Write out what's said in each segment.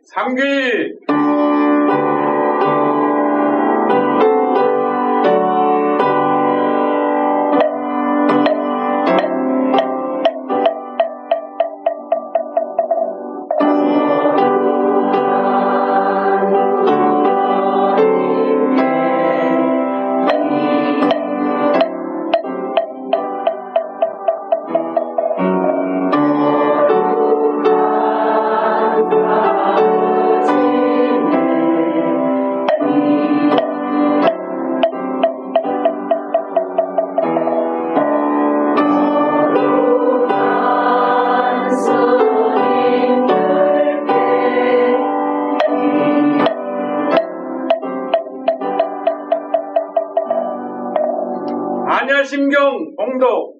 삼귀 안야심경 봉독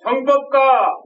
정법가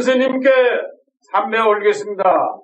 선생님께 삼매 올리겠습니다.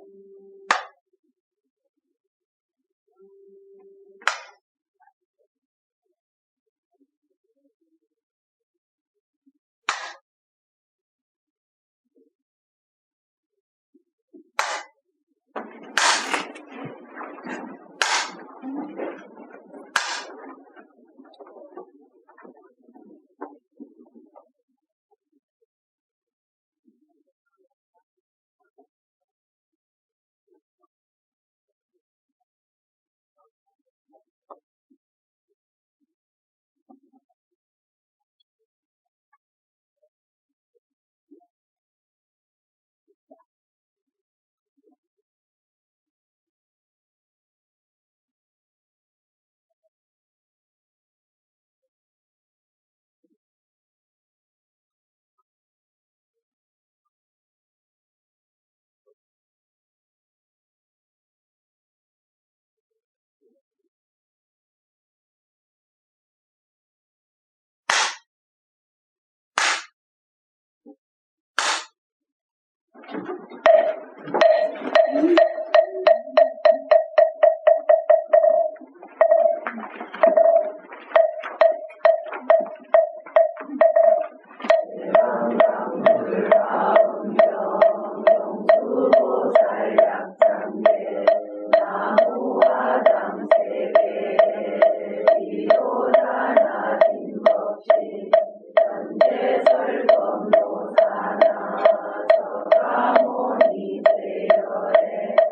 전제설법노사나 저가모니 되어래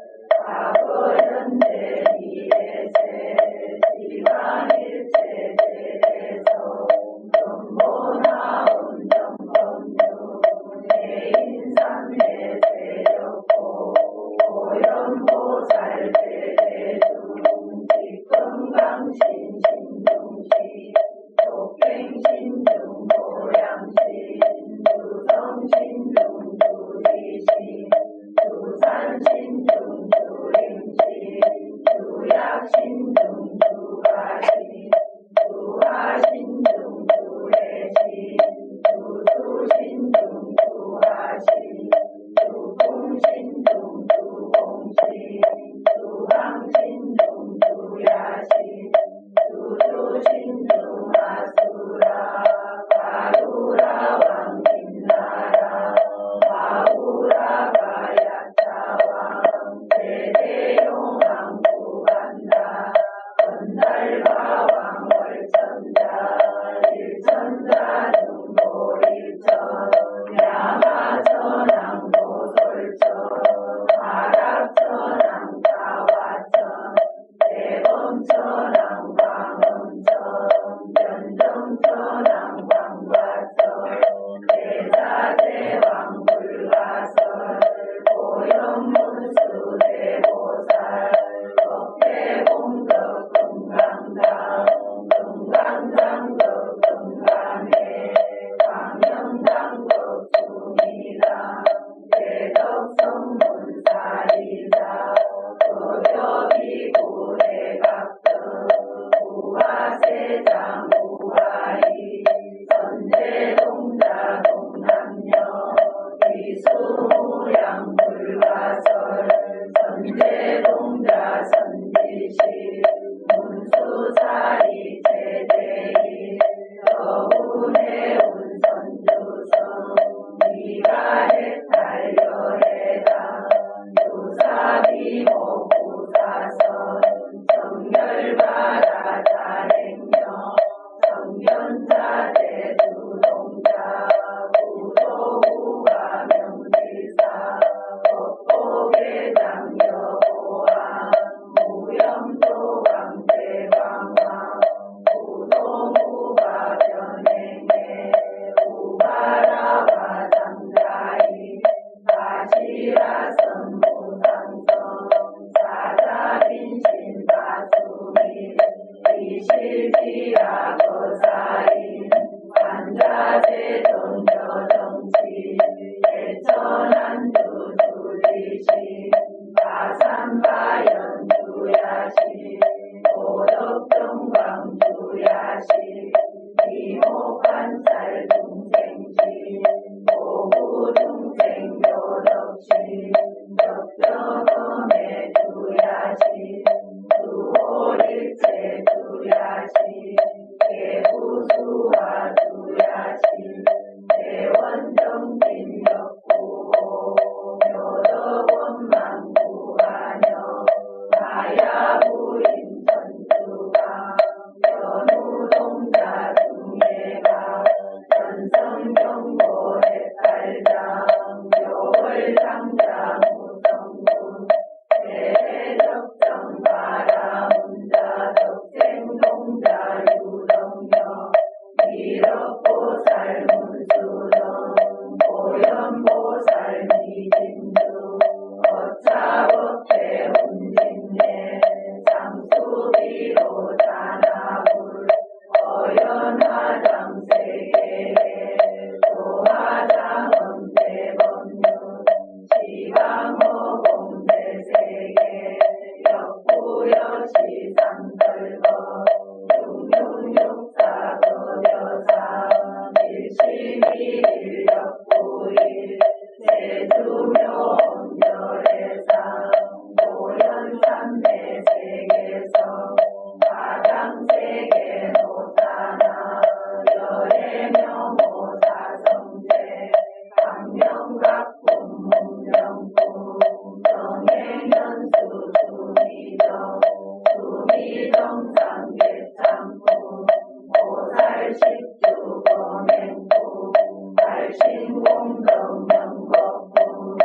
십주 범행부 발신공덕 명거부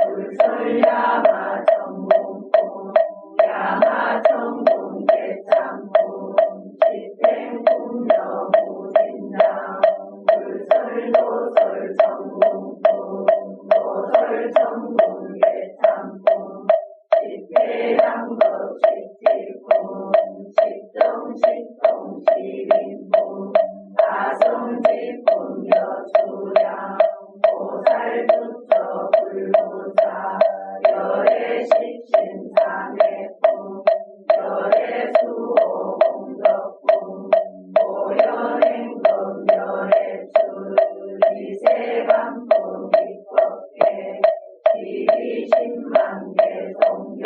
불설야마 정공부 야마 정공 개장부 집행군여 무진당 불설도설 정공부 도설 정공 개장부 집회양거 집지부 식동 시민부 가성집분 여수량 보살부처 불보사 열애식신사내부 열애수호 공덕부 모연행금 열애출 이세반품 입법계 지리십만개 동경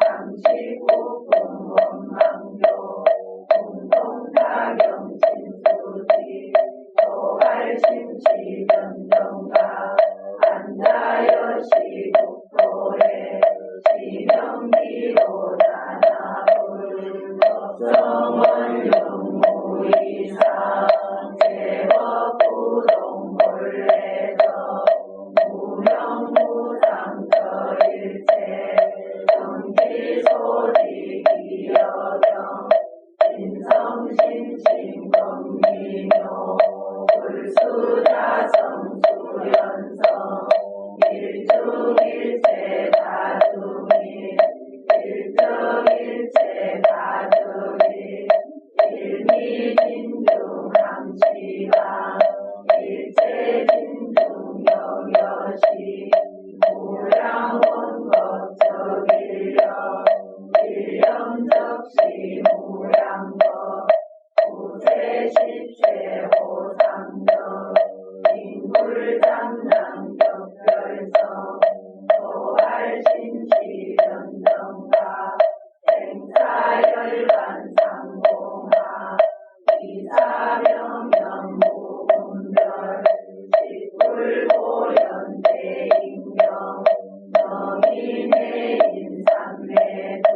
삼십구품 원망교 공동타경 진수지 도발심치 변정가 안다여시 국도에 지명기로 나나불 법정원 용무이상 제법부동 본래적 무명무상처일체 정기소리 기여경 인성신칭검미묘 불수자성 수연성 일중일체 다중일 일정일체 다중일 일미진중함시방 일체진중영여시 무량원법적일령 일령적시 무량법 구세십세호상정 인불장랑 격별성 도알신치변정가 행사열반 상공하 이사명령 무분별 식불보연대인경 명인의 인삼매중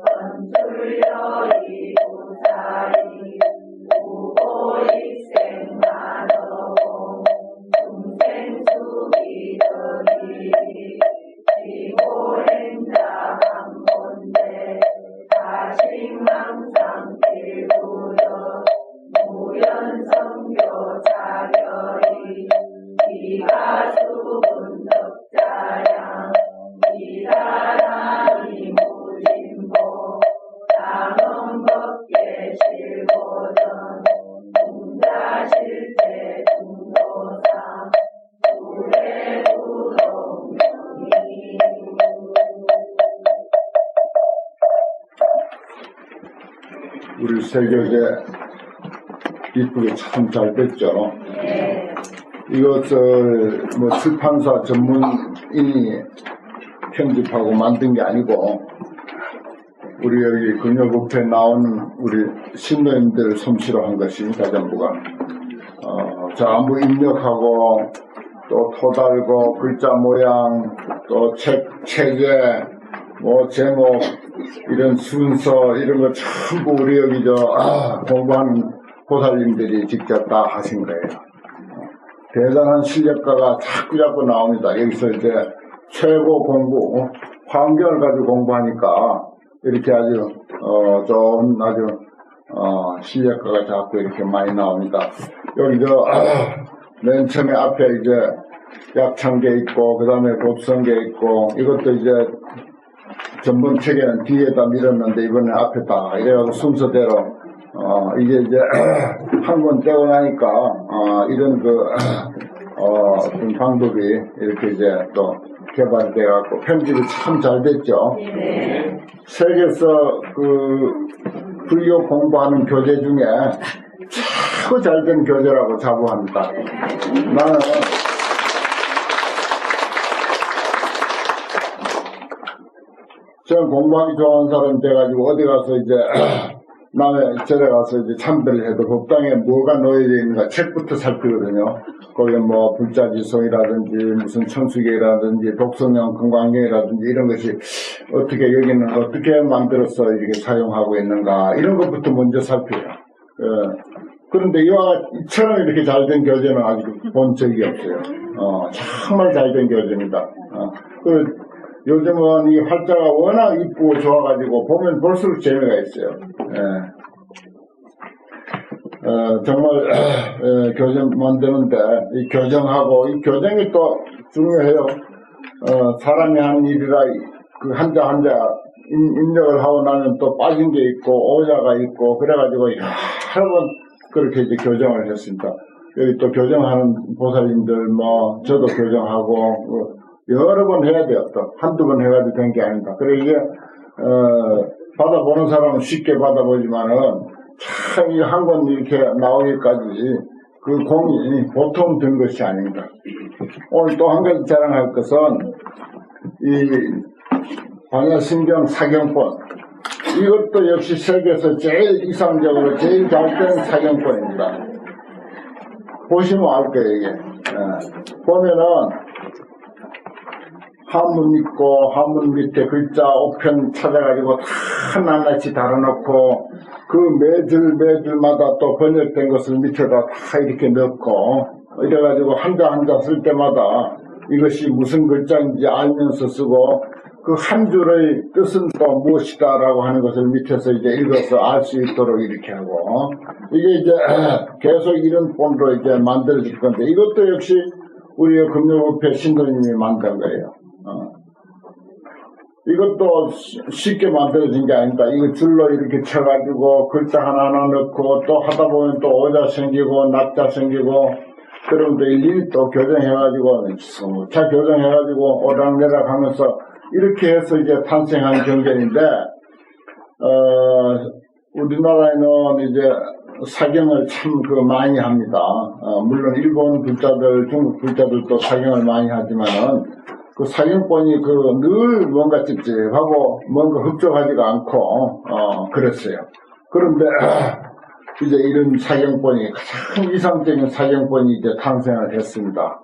건출여이 부사이 우보익생만어공 중생수기덕이 지고행자 한본대 다식망상 일구여 무연성교 자결이 기가수분 덕자양 이사람이 무진보 당원법계 실보전 공자실제 중도상 구례부동명이 우리 세교제 이쁘게 참 잘 됐죠. 이것을 뭐 출판사 전문인이 편집하고 만든 게 아니고 우리 여기 근여법에 나오는 우리 신도님들 솜씨로 한 것이 가정부가 전부 입력하고 또 토달고 글자 모양 또 체계 뭐 제목 이런 순서 이런 거 전부 우리 여기 공부하는 보살님들이 직접 다 하신 거예요. 대단한 실력가가 자꾸 나옵니다. 여기서 이제 최고 공부, 환경을 가지고 공부하니까 이렇게 아주 좋은 아주 실력가가 자꾸 이렇게 많이 나옵니다. 여기 맨 처음에 앞에 이제 약창계 있고 그 다음에 법성계 있고 이것도 이제 전번 책에는 뒤에다 밀었는데 이번에 앞에다 이래가지고 순서대로 이게 이제 한 권 떼고 나니까 이런 어떤 방법이 이렇게 이제 또 개발돼 갖고 편집이 참 잘 됐죠. 세계에서 불교 공부하는 교재 중에 최고 잘 된 교재라고 자부합니다. 나는 저는 공부하기 좋아하는 사람 돼가지고 어디 가서 이제 남의 절에 가서 이제 참배를 해도 법당에 뭐가 놓여져 있는가 책부터 살피거든요. 거기에 뭐 불자지송이라든지 무슨 천수계라든지 독성령 건강경이라든지 이런 것이 어떻게 여기는 어떻게 만들어서 이렇게 사용하고 있는가 이런 것부터 먼저 살펴요. 그런데 이처럼 이렇게 잘 된 교재는 아직 본 적이 없어요. 정말 잘 된 교재입니다. 요즘은 이 활자가 워낙 이쁘고 좋아가지고 보면 볼수록 재미가 있어요. 정말 교재 만드는데 이 교정하고 이 교정이 또 중요해요. 사람이 하는 일이라 그 한자 입력을 하고 나면 또 빠진 게 있고 오자가 있고 그래가지고 여러 번 그렇게 이제 교정을 했습니다. 여기 또 교정하는 보살님들 뭐 저도 교정하고 여러 번 해야 돼요. 또 한두 번 해가지고 된 게 아닙니다. 그래 이게 받아보는 사람은 쉽게 받아보지만은 참 이 한 권 이렇게 나오기까지 그 공이 보통 든 것이 아닙니다. 오늘 또 한 가지 자랑할 것은 이 반야심경 사경본, 이것도 역시 세계에서 제일 이상적으로 제일 잘 된 사경본입니다. 보시면 알 거예요, 이게. 보면은 한문 있고 한문 밑에 글자 5편 찾아가지고 다 낱낱이 달아놓고 그 매줄마다 또 번역된 것을 밑에다 다 이렇게 넣고 이래가지고 한자 쓸 때마다 이것이 무슨 글자인지 알면서 쓰고 그 한 줄의 뜻은 또 무엇이다라고 하는 것을 밑에서 이제 읽어서 알 수 있도록 이렇게 하고 이게 이제 계속 이런 본으로 이제 만들어질 건데 이것도 역시 우리 금요법회 신도님이 만든 거예요. 이것도 쉽게 만들어진 게 아닙니다. 이거 줄로 이렇게 쳐가지고 글자 하나하나 넣고 또 하다 보면 또 오자 생기고 낙자 생기고 그러면 또 일일이 또 교정해가지고 자 교정해가지고 오락내락 하면서 이렇게 해서 이제 탄생한 경전인데 우리나라에는 이제 사경을 참 많이 합니다. 물론 일본 글자들, 중국 글자들도 사경을 많이 하지만은 그 사경본이 늘 뭔가 찝찝하고 뭔가 흡족하지가 않고 그랬어요. 그런데 이제 이런 사경본이 가장 이상적인 사경본이 이제 탄생을 했습니다.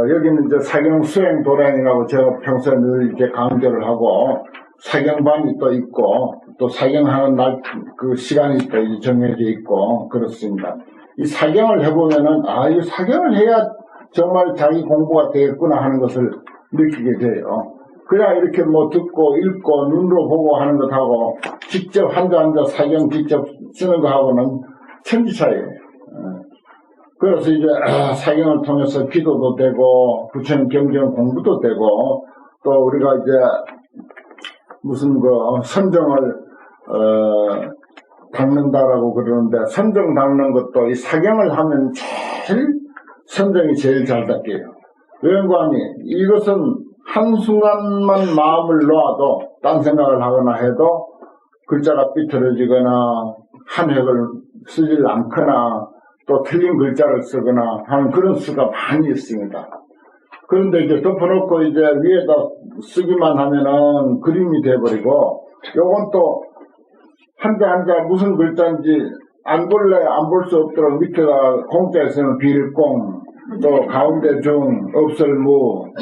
여기는 이제 사경 수행 도량이라고 제가 평소에 늘 이제 강조를 하고 사경반이 또 있고 또 사경하는 날 그 시간이 또 이제 정해져 있고 그렇습니다. 이 사경을 해보면은 이 사경을 해야 정말 자기 공부가 되겠구나 하는 것을 느끼게 돼요. 그냥 이렇게 뭐 듣고 읽고 눈으로 보고 하는 것하고 직접 한자 사경 직접 쓰는 거하고는 천지 차이예요. 그래서 이제 사경을 통해서 기도도 되고 부처님 경전 공부도 되고 또 우리가 이제 무슨 선정을 닦는다라고 그러는데 선정 닦는 것도 이 사경을 하면 선정이 제일 잘 닦여요. 왜냐하면 이것은 한순간만 마음을 놓아도 딴 생각을 하거나 해도 글자가 삐뚤어지거나 한 획을 쓰질 않거나 또 틀린 글자를 쓰거나 하는 그런 수가 많이 있습니다. 그런데 이제 덮어놓고 이제 위에다 쓰기만 하면은 그림이 돼버리고 요건 또 한자 무슨 글자인지 안 볼 수 없도록 밑에다 공자에 쓰는 빌공 또 가운데 중 없을무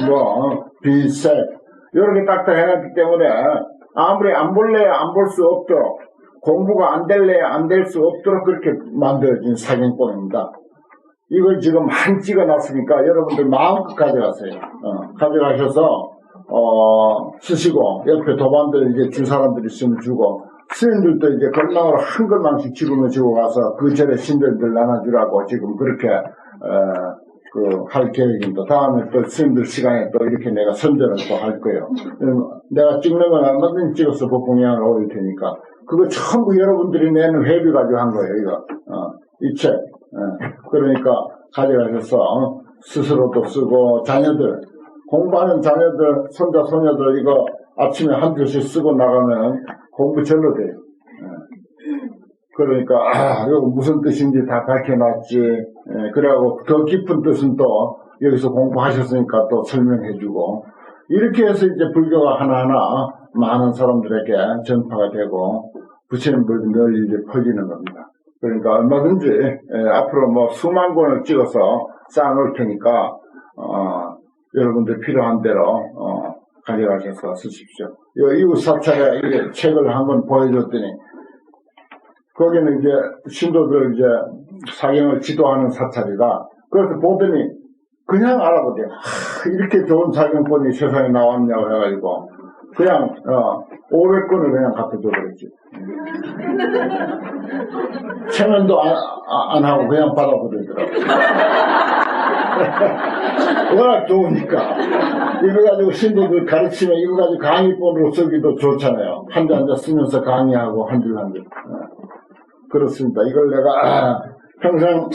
비색 이렇게 딱딱 해놨기 때문에 아무리 안 볼 수 없도록 공부가 안 될 수 없도록 그렇게 만들어진 사경본입니다. 이걸 지금 한 찍어놨으니까 여러분들 마음껏 가져가세요. 가져가셔서 쓰시고 옆에 도반들 이제 줄 사람들이 있으면 주고 스님들도 이제 건강으로 한 걸망씩 지고 가서 그 절에 신들들 나눠주라고 지금 그렇게 할 계획입니다. 다음에 또 스님들 시간에 또 이렇게 내가 선전을 또 할 거예요. 내가 찍는 건 얼마든지 찍어서 복공양을 올릴 테니까 그거 전부 여러분들이 내는 회비 가지고 한 거예요. 이거 이 책. 그러니까 가져가셔서 스스로도 쓰고 자녀들 공부하는 자녀들 손자 소녀들 이거 아침에 한 줄씩 쓰고 나가면 공부 절로 돼요. 그러니까 이거 무슨 뜻인지 다 밝혀놨지. 그래갖고 더 깊은 뜻은 또 여기서 공부하셨으니까 또 설명해주고 이렇게 해서 이제 불교가 하나하나 많은 사람들에게 전파가 되고 부처님들도 널리 이제 퍼지는 겁니다. 그러니까 얼마든지 앞으로 뭐 수만 권을 찍어서 쌓아놓을 테니까 여러분들 필요한 대로 가져가셔서 쓰십시오. 이웃 사찰에 이게 책을 한번 보여줬더니 거기는 이제 신도들 이제 사경을 지도하는 사찰이라 그래서 보더니 그냥 알아보대요. 이렇게 좋은 사경권이 세상에 나왔냐고 해가지고 그냥 500권을 그냥 갖다 줘버렸지. 체면도 안 하고 그냥 받아버리더라고. 워낙 좋으니까 이거 가지고 신도들 가르치면 이거 가지고 강의본으로 쓰기도 좋잖아요. 한 줄 쓰면서 강의하고 한 줄 한 줄. 그렇습니다. 이걸 내가 평생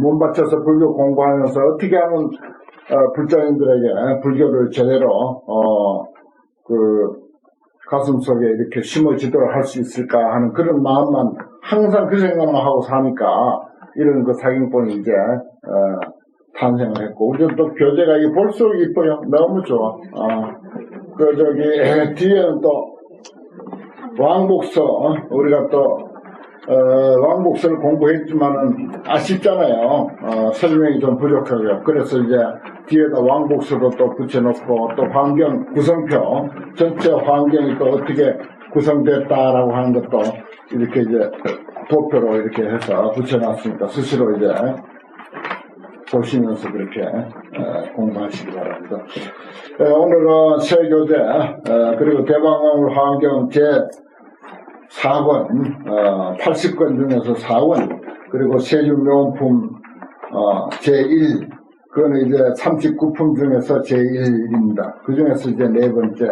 몸 바쳐서 불교 공부하면서 어떻게 하면 불자님들에게 불교를 제대로 가슴속에 이렇게 심어지도록 할 수 있을까 하는 그런 마음만 항상 그 생각만 하고 사니까 이런 그 사경본이 이제 탄생을 했고 우리는 또 교재가 이게 볼수록 이뻐요. 너무 좋아. 뒤에는 또 왕복서 우리가 또 왕복서를 공부했지만은 아쉽잖아요. 설명이 좀 부족하고요. 그래서 이제 뒤에다 왕복서도 또 붙여놓고 또 환경 구성표 전체 환경이 또 어떻게 구성됐다라고 하는 것도 이렇게 이제 도표로 이렇게 해서 붙여놨으니까 스스로 이제 보시면서 그렇게 공부하시기 바랍니다. 오늘은 새 교재 그리고 대방왕물 환경 제 4권, 80권 중에서 4권, 그리고 세주명품, 제1, 그거는 이제 39품 중에서 제1입니다. 그 중에서 이제 네 번째,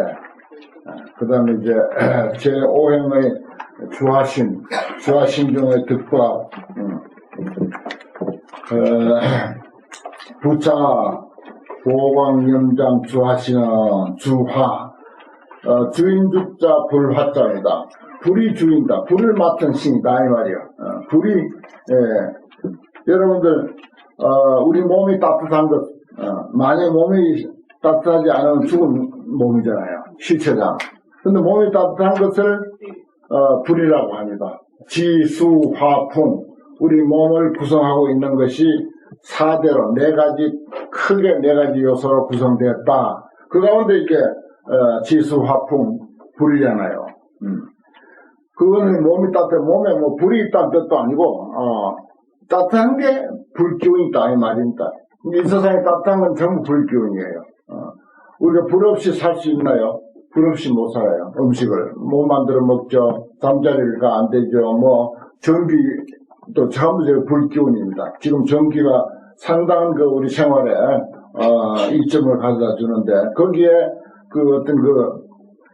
그 다음에 이제 제5행의 주화신 중의 득과, 부차, 보광염장 주화신은 주화, 주인주자 불화자입니다. 불이 주인다. 불을 맡은 신이다. 이 말이요. 여러분들, 우리 몸이 따뜻한 것, 만약 몸이 따뜻하지 않으면 죽은 몸이잖아요. 실체잖아. 근데 몸이 따뜻한 것을, 불이라고 합니다. 지, 수, 화, 풍. 우리 몸을 구성하고 있는 것이 4대로, 크게 네 가지 요소로 구성되었다. 그 가운데 이게, 지수, 화, 풍, 불이잖아요. 그거는 몸이 따뜻해. 몸에 뭐 불이 있다는 뜻도 아니고, 따뜻한 게 불기운이다. 이 말입니다. 이 세상에 따뜻한 건 전부 불기운이에요. 우리가 불 없이 살 수 있나요? 불 없이 못 살아요. 음식을. 뭐 만들어 먹죠. 잠자리가 안 되죠. 뭐, 전기도 전부 불기운입니다. 지금 전기가 상당한 우리 생활에, 이점을 가져다 주는데, 거기에 어떤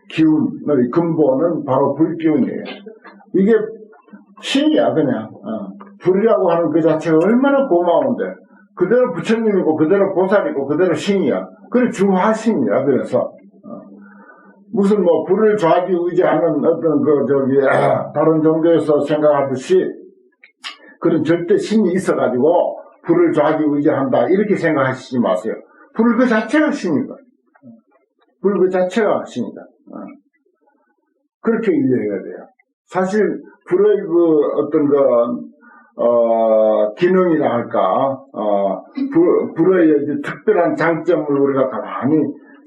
기운의 근본은 바로 불기운이에요. 이게 신이야, 그냥. 불이라고 하는 그 자체가 얼마나 고마운데. 그대로 부처님이고, 그대로 보살이고, 그대로 신이야. 그래, 주화신이야, 그래서. 무슨 불을 좌지우지하는 어떤 다른 종교에서 생각하듯이 그런 절대 신이 있어가지고 불을 좌지우지한다. 이렇게 생각하시지 마세요. 불 그 자체가 신이다. 불 그 자체가 신이다. 그렇게 이해해야 돼요. 사실, 불의 기능이라 할까, 불의 특별한 장점을 우리가 가만히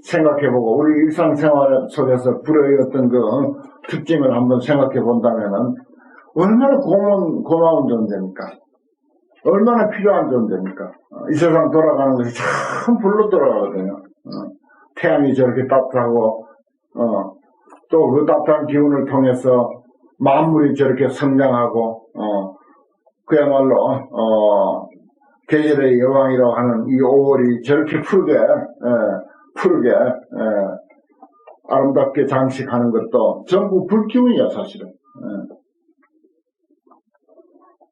생각해보고, 우리 일상생활 속에서 불의 특징을 한번 생각해 본다면은, 얼마나 고마운 존재입니까? 얼마나 필요한 존재입니까? 이 세상 돌아가는 것이 참 불로 돌아가거든요. 태양이 저렇게 따뜻하고, 또 그 따뜻한 기운을 통해서 만물이 저렇게 성장하고, 그야말로, 계절의 여왕이라고 하는 이 5월이 저렇게 푸르게, 아름답게 장식하는 것도 전부 불기운이야, 사실은.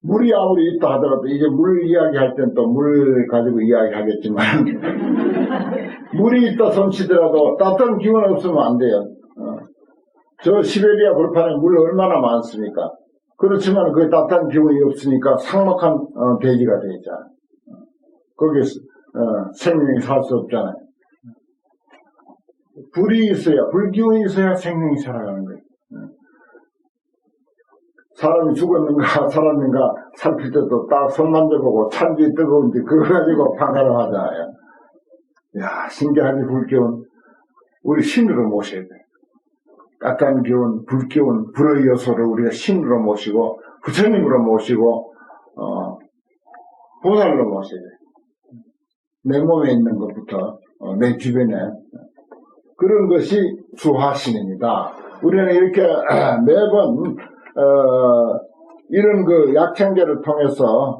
물이 아무리 있다 하더라도, 이제 물 이야기할 땐 또 물 가지고 이야기하겠지만, 물이 있다 손치더라도 따뜻한 기운 없으면 안 돼요. 저 시베리아 벌판에 물 얼마나 많습니까? 그렇지만 그 따뜻한 기운이 없으니까 삭막한 대지가 되잖아요. 거기서 생명이 살 수 없잖아요. 불이 있어야, 불기운이 있어야 생명이 살아가는 거예요. 사람이 죽었는가 살았는가 살필 때도 딱 손 만져보고 찬지 뜨거운지 그거 가지고 판가름 하잖아요. 야, 신기하지. 불기운 우리 신으로 모셔야 돼. 따뜻한 기운, 불기운, 불의 요소를 우리가 신으로 모시고 부처님으로 모시고 보살로 모셔야 돼. 내 몸에 있는 것부터 내 주변에 그런 것이 주화신입니다. 우리는 이렇게 매번 이런 그 약창제를 통해서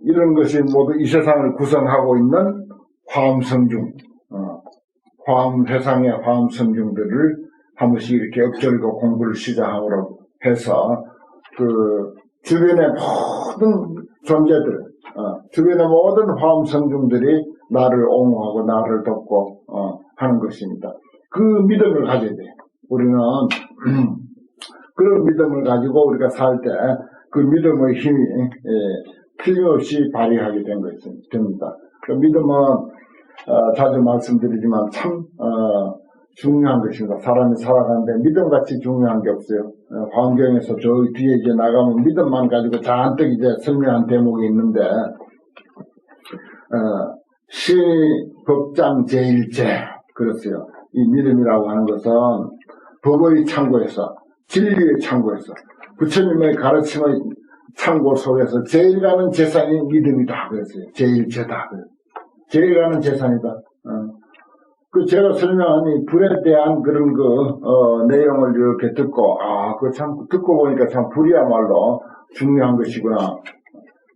이런 것이 모두 이 세상을 구성하고 있는 화엄성중, 화엄회상의 화엄성중들을 한 번씩 이렇게 엎절고 공부를 시작하므로 해서 그 주변의 모든 존재들, 주변의 모든 화엄성중들이 나를 옹호하고 나를 돕고 하는 것입니다. 그 믿음을 가져야 돼요. 우리는 그런 믿음을 가지고 우리가 살 때 그 믿음의 힘이 틀림없이 발휘하게 된 것입니다. 그 믿음은 자주 말씀드리지만 참 중요한 것입니다. 사람이 살아가는데 믿음같이 중요한 게 없어요. 환경에서 저 뒤에 이제 나가면 믿음만 가지고 잔뜩 이제 설명한 대목이 있는데 법장 제일제 그랬어요. 이 믿음이라고 하는 것은 법의 창고에서 진리의 창고에서 부처님의 가르침의 창고 속에서 제일 가는 재산이 믿음이다 그랬어요. 제일제다. 제일 가는 재산이다. 그 제가 설명한 이 불에 대한 그런 내용을 이렇게 듣고 그거 참 듣고 보니까 참 불이야말로 중요한 것이구나.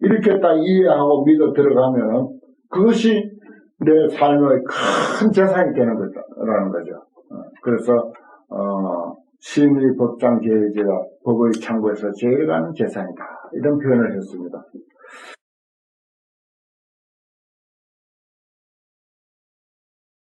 이렇게 딱 이해하고 믿어 들어가면 그것이 내 삶의 큰 재산이 되는 거라는 거죠. 그래서 심의 법장 제일제가 법의 창고에서 제일 가는 재산이다. 이런 표현을 했습니다.